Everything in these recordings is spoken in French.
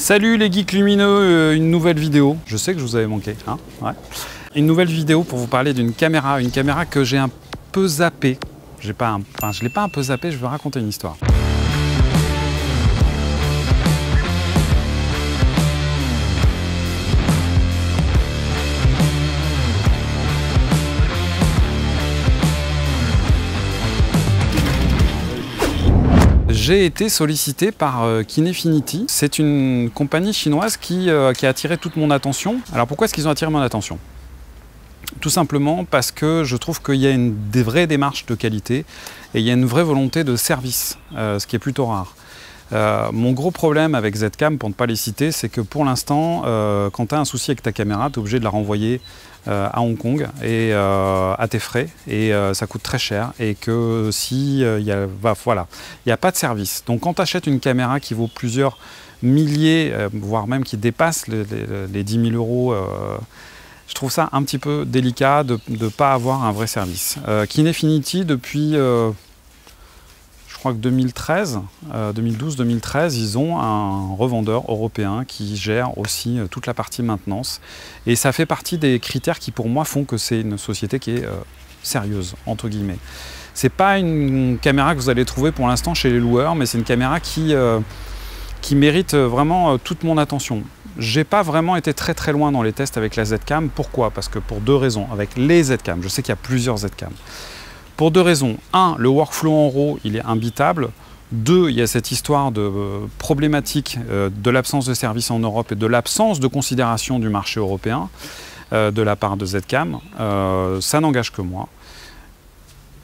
Salut les geeks lumineux, une nouvelle vidéo. Je sais que je vous avais manqué, hein, ouais. Une nouvelle vidéo pour vous parler d'une caméra, que j'ai un peu zappée. Je l'ai pas un peu zappée, je vais raconter une histoire. J'ai été sollicité par Kinefinity. C'est une compagnie chinoise qui a attiré toute mon attention. Alors pourquoi est-ce qu'ils ont attiré mon attention? Tout simplement parce que je trouve qu'il y a des vraies démarches de qualité et il y a une vraie volonté de service, ce qui est plutôt rare. Mon gros problème avec Zcam, pour ne pas les citer, c'est que pour l'instant, quand tu as un souci avec ta caméra, tu es obligé de la renvoyer à Hong Kong et à tes frais, et ça coûte très cher, et que si il n'y a pas de service. Donc quand tu achètes une caméra qui vaut plusieurs milliers, voire même qui dépasse les 10 000 euros, je trouve ça un petit peu délicat de ne pas avoir un vrai service. Kinefinity, depuis je crois que 2012-2013, ils ont un revendeur européen qui gère aussi toute la partie maintenance. Et ça fait partie des critères qui, pour moi, font que c'est une société qui est sérieuse, entre guillemets. C'est pas une caméra que vous allez trouver pour l'instant chez les loueurs, mais c'est une caméra qui mérite vraiment toute mon attention. J'ai pas vraiment été très loin dans les tests avec la Zcam. Pourquoi? Parce que pour deux raisons. Avec les Zcam, je sais qu'il y a plusieurs Zcam. Pour deux raisons. Un, le workflow en RAW, il est imbitable. Deux, il y a cette histoire de problématique de l'absence de service en Europe et de l'absence de considération du marché européen de la part de Zcam. Ça n'engage que moi.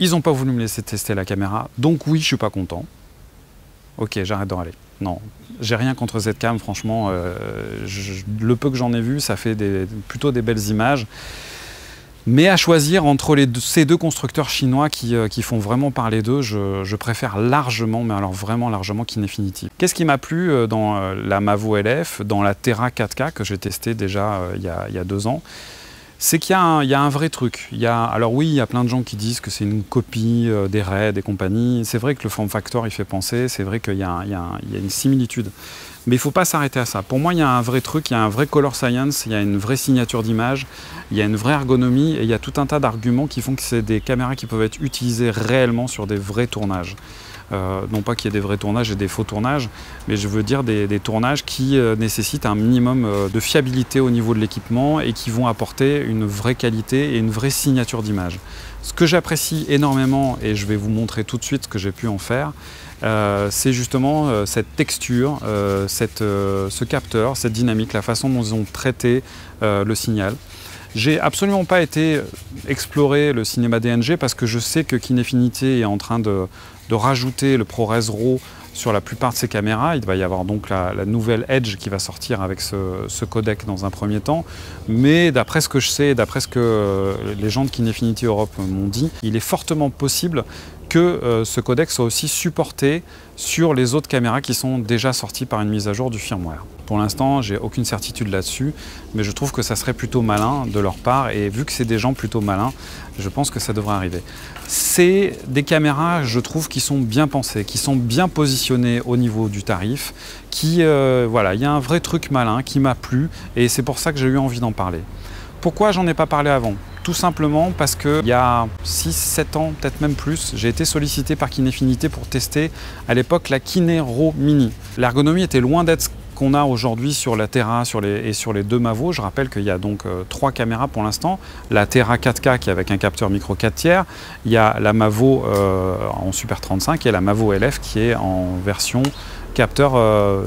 Ils n'ont pas voulu me laisser tester la caméra, donc oui, je suis pas content. Ok, j'arrête d'en aller. Non, j'ai rien contre Zcam, franchement. Le peu que j'en ai vu, ça fait plutôt des belles images. Mais à choisir entre ces deux constructeurs chinois qui font vraiment parler d'eux, je préfère largement, mais alors vraiment largement, Kinefinity. Qu'est-ce qui m'a plu dans la Mavo LF, dans la Terra 4K que j'ai testé déjà il y a 2 ans? C'est qu'il y a un vrai truc. Alors oui, il y a plein de gens qui disent que c'est une copie des RED et compagnie. C'est vrai que le form factor il fait penser, c'est vrai qu'il y a une similitude. Mais il ne faut pas s'arrêter à ça. Pour moi, il y a un vrai truc, il y a un vrai color science, il y a une vraie signature d'image, il y a une vraie ergonomie et il y a tout un tas d'arguments qui font que c'est des caméras qui peuvent être utilisées réellement sur des vrais tournages. Non pas qu'il y ait des vrais tournages et des faux tournages, mais je veux dire des tournages qui nécessitent un minimum de fiabilité au niveau de l'équipement et qui vont apporter une vraie qualité et une vraie signature d'image. Ce que j'apprécie énormément, et je vais vous montrer tout de suite ce que j'ai pu en faire, c'est justement cette texture, ce capteur, cette dynamique, la façon dont ils ont traité le signal. J'ai absolument pas été explorer le cinéma DNG parce que je sais que Kinefinity est en train de rajouter le ProRes RAW sur la plupart de ses caméras. Il va y avoir donc la nouvelle Edge qui va sortir avec ce codec dans un premier temps. Mais d'après ce que je sais, d'après ce que les gens de Kinefinity Europe m'ont dit, il est fortement possible que ce codec soit aussi supporté sur les autres caméras qui sont déjà sorties par une mise à jour du firmware. Pour l'instant, j'ai aucune certitude là-dessus, mais je trouve que ça serait plutôt malin de leur part, et vu que c'est des gens plutôt malins, je pense que ça devrait arriver. C'est des caméras, je trouve, qui sont bien pensées, qui sont bien positionnées au niveau du tarif, voilà, il y a un vrai truc malin qui m'a plu, et c'est pour ça que j'ai eu envie d'en parler. Pourquoi j'en ai pas parlé avant? Tout simplement parce qu'il y a 6-7 ans, peut-être même plus, j'ai été sollicité par Kinefinity pour tester à l'époque la Kine RAW Mini. L'ergonomie était loin d'être ce qu'on a aujourd'hui sur la Terra et sur les deux Mavo. Je rappelle qu'il y a donc 3 caméras pour l'instant. La Terra 4K qui est avec un capteur micro 4 tiers, il y a la Mavo en Super 35 et la Mavo LF qui est en version capteur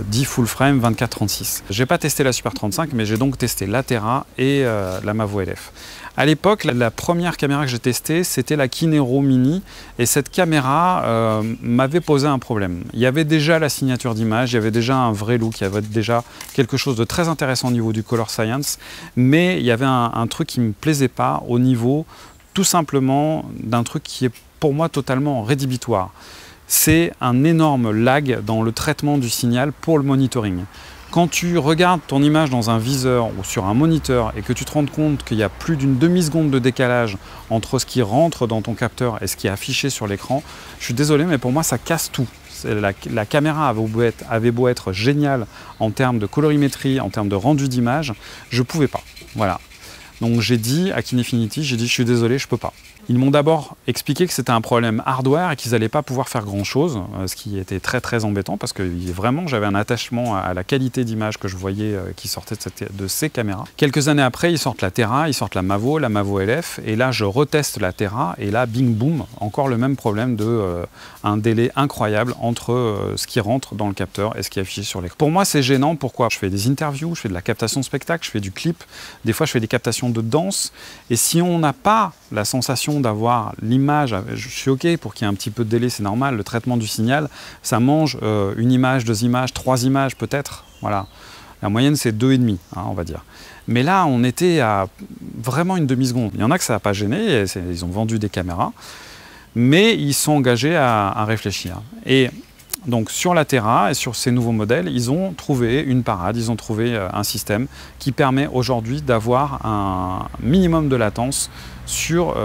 dit full frame 24-36. J'ai pas testé la Super 35, mais j'ai donc testé la Terra et la Mavo LF. À l'époque, la première caméra que j'ai testée, c'était la Kine RAW Mini, et cette caméra m'avait posé un problème. Il y avait déjà la signature d'image, il y avait déjà un vrai look, il y avait déjà quelque chose de très intéressant au niveau du color science, mais il y avait un truc qui ne me plaisait pas au niveau tout simplement d'un truc qui est pour moi totalement rédhibitoire. C'est un énorme lag dans le traitement du signal pour le monitoring. Quand tu regardes ton image dans un viseur ou sur un moniteur et que tu te rends compte qu'il y a plus d'une demi-seconde de décalage entre ce qui rentre dans ton capteur et ce qui est affiché sur l'écran, je suis désolé, mais pour moi ça casse tout. La caméra avait beau être géniale en termes de colorimétrie, en termes de rendu d'image, je ne pouvais pas. Voilà. Donc j'ai dit à Kinefinity, je suis désolé, je ne peux pas. Ils m'ont d'abord expliqué que c'était un problème hardware et qu'ils n'allaient pas pouvoir faire grand-chose, ce qui était très embêtant parce que vraiment j'avais un attachement à la qualité d'image que je voyais qui sortait de ces caméras. Quelques années après, ils sortent la Terra, ils sortent la Mavo LF, et là je reteste la Terra et là, bing boum, encore le même problème de un délai incroyable entre ce qui rentre dans le capteur et ce qui est affiché sur l'écran. Pour moi, c'est gênant. Pourquoi? Je fais des interviews, je fais de la captation de spectacle, je fais du clip, des fois je fais des captations de danse, et si on n'a pas la sensation d'avoir l'image, je suis OK pour qu'il y ait un petit peu de délai, c'est normal, le traitement du signal, ça mange une image, 2 images, 3 images peut-être, voilà. La moyenne c'est 2,5, hein, on va dire. Mais là, on était à vraiment une demi-seconde. Il y en a que ça n'a pas gêné, ils ont vendu des caméras, mais ils sont engagés à réfléchir. Et donc sur la Terra et sur ces nouveaux modèles, ils ont trouvé une parade, ils ont trouvé un système qui permet aujourd'hui d'avoir un minimum de latence sur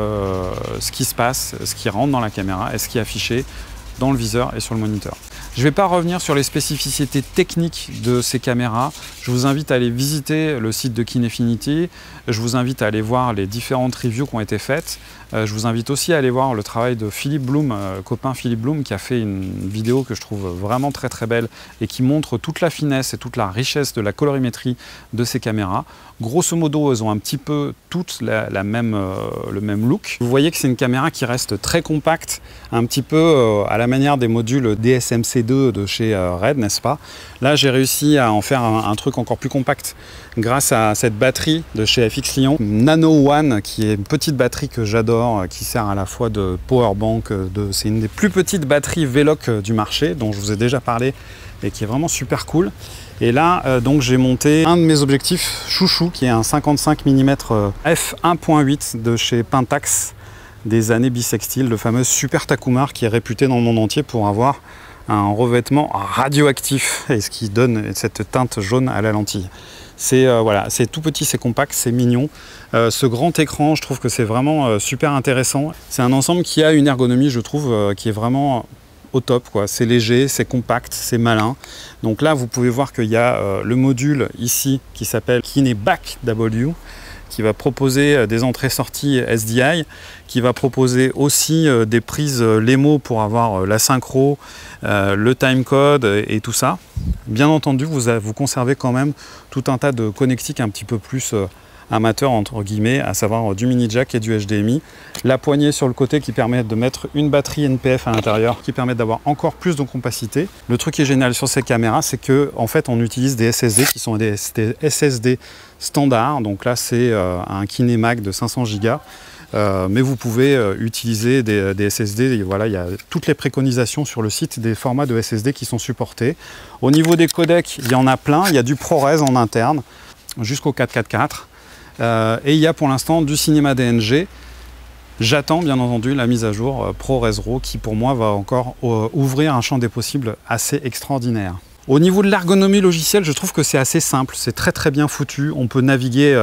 ce qui se passe, ce qui rentre dans la caméra et ce qui est affiché dans le viseur et sur le moniteur. Je ne vais pas revenir sur les spécificités techniques de ces caméras. Je vous invite à aller visiter le site de Kinefinity. Je vous invite à aller voir les différentes reviews qui ont été faites. Je vous invite aussi à aller voir le travail de Philippe Blum, copain Philippe Blum, qui a fait une vidéo que je trouve vraiment très belle et qui montre toute la finesse et toute la richesse de la colorimétrie de ces caméras. Grosso modo, elles ont un petit peu toutes le même look. Vous voyez que c'est une caméra qui reste très compacte, un petit peu à la manière des modules DSMC2 de chez Red, n'est-ce pas? Là, j'ai réussi à en faire un truc encore plus compact grâce à cette batterie de chez FX Lyon, Nano One, qui est une petite batterie que j'adore, qui sert à la fois de powerbank, c'est une des plus petites batteries Veloc du marché, dont je vous ai déjà parlé, et qui est vraiment super cool. Et là, donc j'ai monté un de mes objectifs chouchou, qui est un 55 mm f1.8 de chez Pentax, des années bissextiles, le fameux Super Takumar, qui est réputé dans le monde entier pour avoir un revêtement radioactif, et ce qui donne cette teinte jaune à la lentille. C'est voilà, c'est tout petit, c'est compact, c'est mignon. Ce grand écran, je trouve que c'est vraiment super intéressant. C'est un ensemble qui a une ergonomie, je trouve, qui est vraiment au top, quoi. C'est léger, c'est compact, c'est malin. Donc là, vous pouvez voir qu'il y a le module ici qui s'appelle KineBack W, qui va proposer des entrées-sorties SDI, qui va proposer aussi des prises LEMO pour avoir la synchro, le timecode et tout ça. Bien entendu, vous conservez quand même tout un tas de connectiques un petit peu plus amateur entre guillemets, à savoir du mini jack et du HDMI. La poignée sur le côté qui permet de mettre une batterie NPF à l'intérieur, qui permet d'avoir encore plus de compacité. Le truc qui est génial sur ces caméras, c'est que en fait on utilise des SSD qui sont des SSD standards. Donc là c'est un KineMac de 500 Go. Mais vous pouvez utiliser des SSD, et voilà, il y a toutes les préconisations sur le site des formats de SSD qui sont supportés. Au niveau des codecs, il y en a plein, il y a du ProRes en interne jusqu'au 444. Et il y a pour l'instant du cinéma DNG. J'attends bien entendu la mise à jour ProRes RAW qui pour moi va encore ouvrir un champ des possibles assez extraordinaire. Au niveau de l'ergonomie logicielle, je trouve que c'est assez simple, c'est très bien foutu. On peut naviguer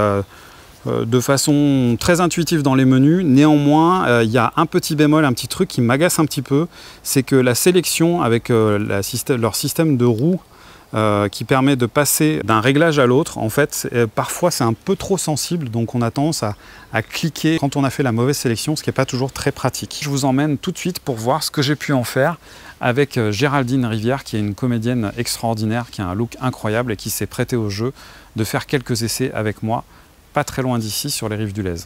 de façon très intuitive dans les menus. Néanmoins, il y a un petit bémol, un petit truc qui m'agace un petit peu, c'est que la sélection avec leur système de roues qui permet de passer d'un réglage à l'autre, en fait, parfois c'est un peu trop sensible, donc on a tendance à cliquer quand on a fait la mauvaise sélection, ce qui n'est pas toujours très pratique. Je vous emmène tout de suite pour voir ce que j'ai pu en faire avec Géraldine Rivière, qui est une comédienne extraordinaire, qui a un look incroyable et qui s'est prêtée au jeu de faire quelques essais avec moi, pas très loin d'ici, sur les rives du Lez.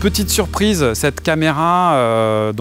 Petite surprise, cette caméra,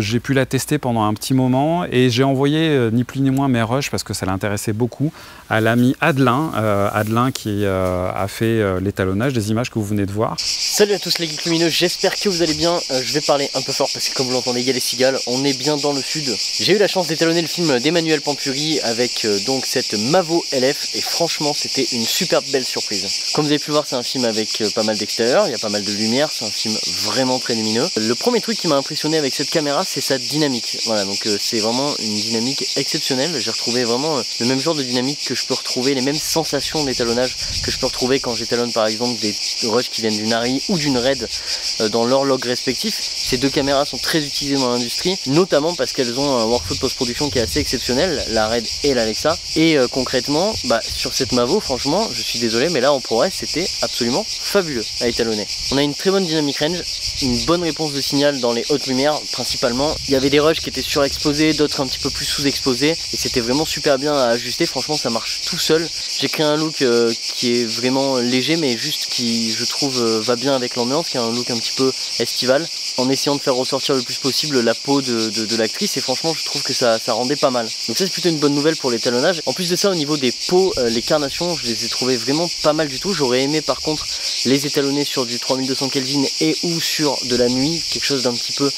j'ai pu la tester pendant un petit moment et j'ai envoyé ni plus ni moins mes rushs parce que ça l'intéressait beaucoup à l'ami Adelin, Adelin qui a fait l'étalonnage des images que vous venez de voir. Salut à tous les geeks lumineux, j'espère que vous allez bien. Je vais parler un peu fort parce que comme vous l'entendez, il y a les cigales, on est bien dans le sud. J'ai eu la chance d'étalonner le film d'Emmanuel Pampuri avec donc cette Mavo LF et franchement c'était une super belle surprise. Comme vous avez pu voir, c'est un film avec pas mal d'extérieur, il y a pas mal de lumière, c'est un film vraiment très lumineux. Le premier truc qui m'a impressionné avec cette caméra, c'est sa dynamique. Voilà, donc c'est vraiment une dynamique exceptionnelle. J'ai retrouvé vraiment le même genre de dynamique que je peux retrouver, les mêmes sensations d'étalonnage que je peux retrouver quand j'étalonne par exemple des rushs qui viennent d'une Arri ou d'une Red dans leurs logs respectifs. Ces deux caméras sont très utilisées dans l'industrie, notamment parce qu'elles ont un workflow de post-production qui est assez exceptionnel, la Red et l'Alexa. Et concrètement, sur cette Mavo, franchement, je suis désolé, mais là en ProRes, c'était absolument fabuleux à étalonner. On a une très bonne dynamic range, une bonne réponse de signal dans les hautes lumières principalement. Il y avait des rushs qui étaient surexposés, d'autres un petit peu plus sous-exposés et c'était vraiment super bien à ajuster. Franchement, ça marche tout seul. J'ai créé un look qui est vraiment léger mais juste qui, je trouve, va bien avec l'ambiance, qui a un look un petit peu estival, en essayant de faire ressortir le plus possible la peau de l'actrice et franchement je trouve que ça rendait pas mal. Donc ça c'est plutôt une bonne nouvelle pour l'étalonnage. En plus de ça, au niveau des peaux, les carnations, je les ai trouvées vraiment pas mal du tout. J'aurais aimé par contre les étalonner sur du 3200 Kelvin et ou sur de la nuit, quelque chose d'un petit peu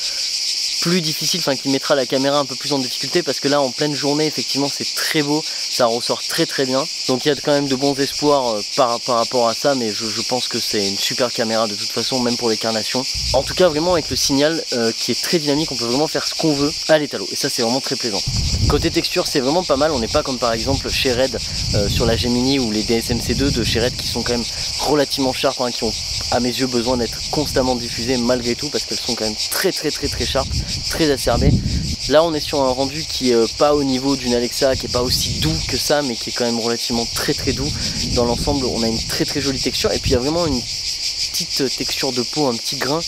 plus difficile, enfin qui mettra la caméra un peu plus en difficulté parce que là en pleine journée effectivement c'est très beau, ça ressort très très bien. Donc il y a quand même de bons espoirs par rapport à ça, mais je pense que c'est une super caméra de toute façon, même pour les carnations. En tout cas vraiment avec le signal qui est très dynamique, on peut vraiment faire ce qu'on veut à l'étalo et ça c'est vraiment très plaisant. Côté texture c'est vraiment pas mal, on n'est pas comme par exemple chez Red sur la Gemini ou les DSM-C2 de chez Red qui sont quand même relativement sharp, qui ont à mes yeux besoin d'être constamment diffusées malgré tout parce qu'elles sont quand même très sharp, très acerbées. Là on est sur un rendu qui est pas au niveau d'une Alexa, qui est pas aussi doux que ça, mais qui est quand même relativement très doux. Dans l'ensemble on a une très jolie texture et puis il y a vraiment une petite texture de peau, un petit grain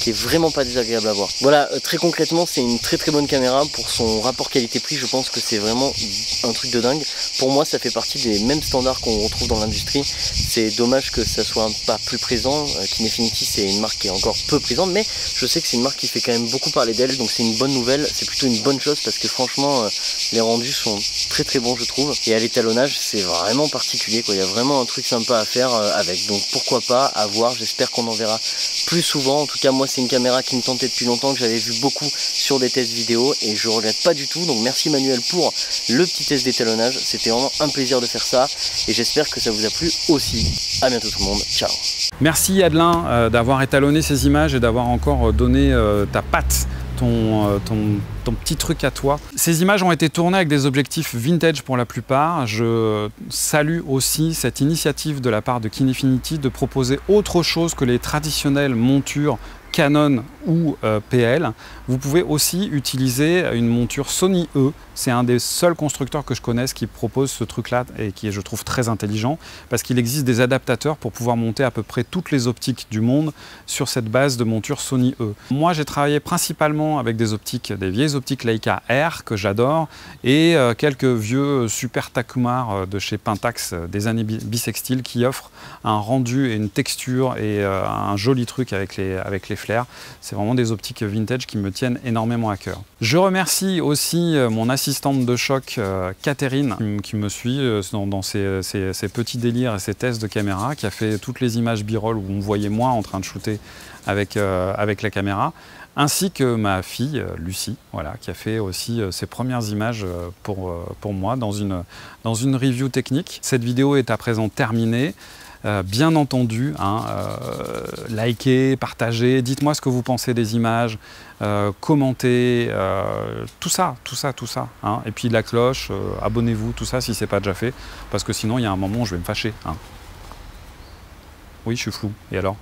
qui est vraiment pas désagréable à voir. Voilà, très concrètement c'est une très bonne caméra pour son rapport qualité-prix. Je pense que c'est vraiment un truc de dingue. Pour moi ça fait partie des mêmes standards qu'on retrouve dans l'industrie. C'est dommage que ça soit pas plus présent. Kinefinity c'est une marque qui est encore peu présente, mais je sais que c'est une marque qui fait quand même beaucoup parler d'elle, donc c'est une bonne nouvelle, c'est plutôt une bonne chose parce que franchement les rendus sont très bons je trouve, et à l'étalonnage c'est vraiment particulier quoi. Il y a vraiment un truc sympa à faire avec, donc pourquoi pas, à voir. J'espère qu'on en verra plus souvent. En tout cas moi c'est une caméra qui me tentait depuis longtemps, que j'avais vu beaucoup sur des tests vidéo et je regrette pas du tout. Donc merci Manuel pour le petit test d'étalonnage, c'était vraiment un plaisir de faire ça et j'espère que ça vous a plu aussi. A bientôt tout le monde, ciao. Merci Adelin d'avoir étalonné ces images et d'avoir encore donné ta patte, ton petit truc à toi. Ces images ont été tournées avec des objectifs vintage pour la plupart. Je salue aussi cette initiative de la part de Kinefinity de proposer autre chose que les traditionnelles montures Canon ou PL. Vous pouvez aussi utiliser une monture Sony E. C'est un des seuls constructeurs que je connaisse qui propose ce truc-là et qui est, je trouve, très intelligent parce qu'il existe des adaptateurs pour pouvoir monter à peu près toutes les optiques du monde sur cette base de monture Sony E. Moi, j'ai travaillé principalement avec des vieilles optiques Leica R que j'adore et quelques vieux Super Takumar de chez Pentax des années bissextiles qui offrent un rendu et une texture et un joli truc avec les flares. C'est vraiment des optiques vintage qui me tiennent énormément à cœur. Je remercie aussi mon assistante de choc Catherine qui me suit dans ses petits délires et ses tests de caméra, qui a fait toutes les images b-roll où on me voyait moi en train de shooter avec la caméra, ainsi que ma fille Lucie, voilà, qui a fait aussi ses premières images pour moi dans une review technique. Cette vidéo est à présent terminée. Bien entendu, likez, partagez, dites-moi ce que vous pensez des images, commentez, tout ça. Et puis la cloche, abonnez-vous, tout ça si ce n'est pas déjà fait, parce que sinon il y a un moment où je vais me fâcher. Oui, je suis flou, et alors ?